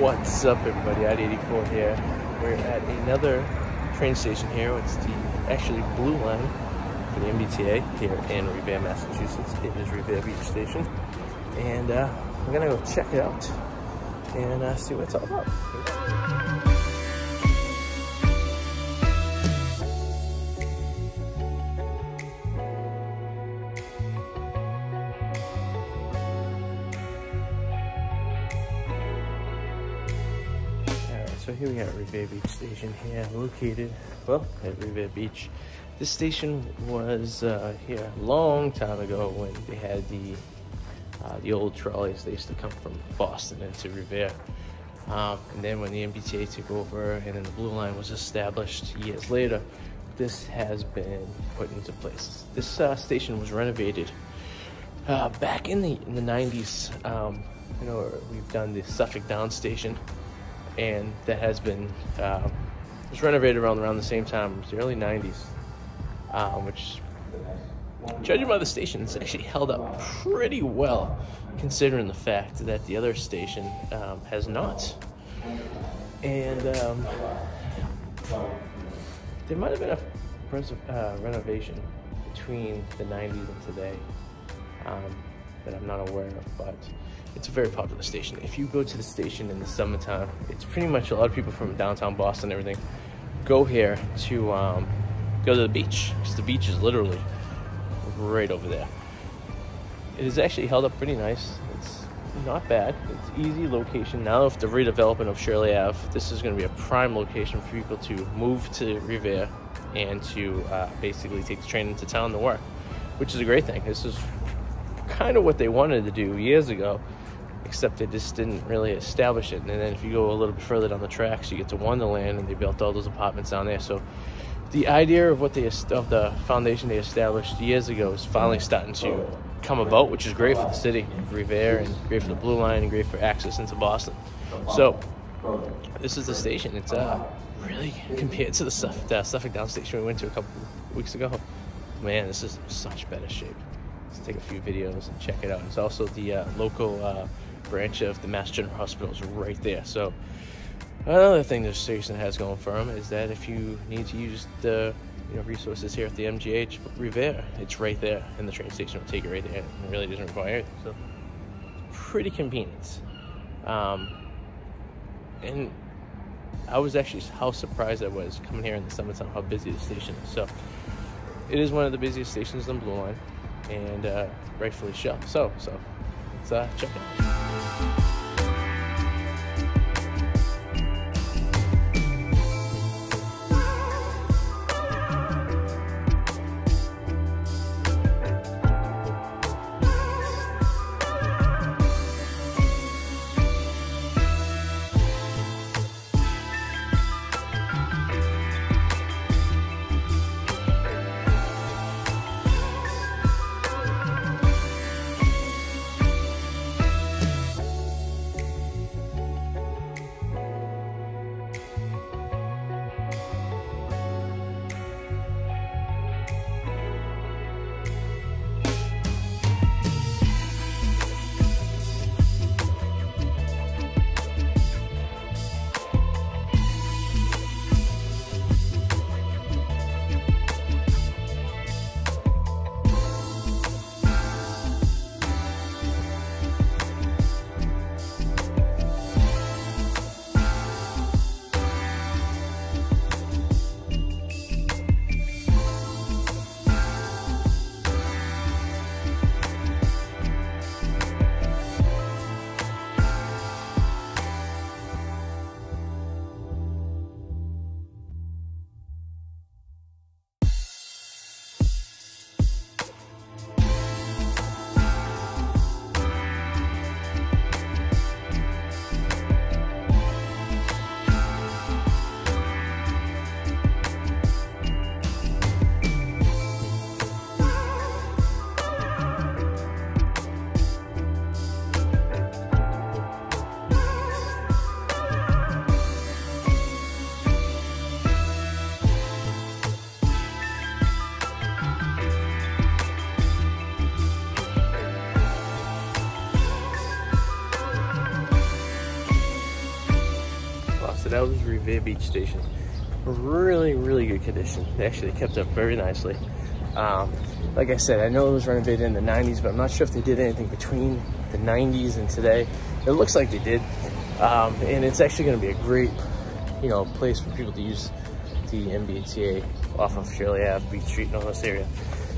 What's up, everybody? Arty 84 here. We're at another train station here. It's the actually blue line for the MBTA here in Revere, Massachusetts. It is Revere Beach Station, and we're gonna go check it out and see what it's all about. So here we are at Revere Beach Station here, located, well, at Revere Beach. This station was here a long time ago when they had the old trolleys. They used to come from Boston into Revere. And then when the MBTA took over and then the Blue Line was established years later, this has been put into place. This station was renovated back in the 90s. You know, we've done the Suffolk Down Station, and that has been was renovated around the same time. It was the early 90s, which, judging by the station, it's actually held up pretty well, considering the fact that the other station has not. And there might have been a renovation between the 90s and today that I'm not aware of, but it's a very popular station. If you go to the station in the summertime, it's pretty much a lot of people from downtown Boston and everything go here to go to the beach, because the beach is literally right over there. It is actually held up pretty nice. It's not bad. It's easy location. Now with the redevelopment of Shirley Ave, this is going to be a prime location for people to move to Revere and to basically take the train into town to work, which is a great thing. This is kind of what they wanted to do years ago, except they just didn't really establish it. And then if you go a little bit further down the tracks, you get to Wonderland, and they built all those apartments down there. So the idea of the foundation they established years ago is finally starting to come about, which is great for the city of Revere and great for the Blue Line and great for access into Boston. So this is the station. It's really, compared to the Suffolk Down Station we went to a couple weeks ago, man, this is in such better shape. Let's take a few videos and check it out. It's also the local branch of the Mass General Hospital is right there. So another thing this station has going for them is that if you need to use the resources here at the MGH Revere, it's right there, and the train station will take you right there. It really doesn't require it, so pretty convenient. And I was actually how surprised I was coming here in the summertime how busy the station is. So it is one of the busiest stations on Blue Line, and rightfully so. So let's check it out. that was Revere Beach Station. Really, really good condition. They actually kept up very nicely. Like I said, I know it was renovated in the 90s, but I'm not sure if they did anything between the 90s and today. It looks like they did. And it's actually going to be a great, you know, place for people to use the MBTA off of Shirley Ave, Beach Street, and all this area.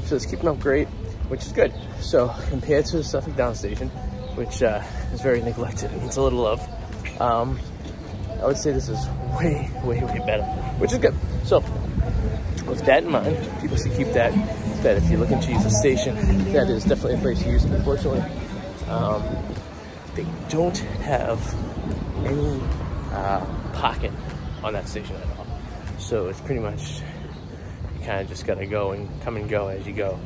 So it's keeping up great, which is good. So compared to the Suffolk Downstation, which is very neglected and needs a little love, I would say this is way, way, way better, which is good. So with that in mind, people should keep that if you're looking to use a station, that is definitely a place to use it. Unfortunately, they don't have any parking on that station at all. So it's pretty much, you kind of just gotta go and come and go as you go.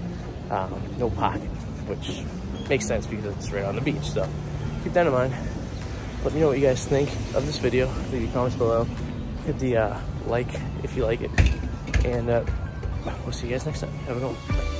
No parking, which makes sense because it's right on the beach. So keep that in mind. Let me know what you guys think of this video. Leave your comments below. Hit the like if you like it. And we'll see you guys next time. Have a good one. Bye.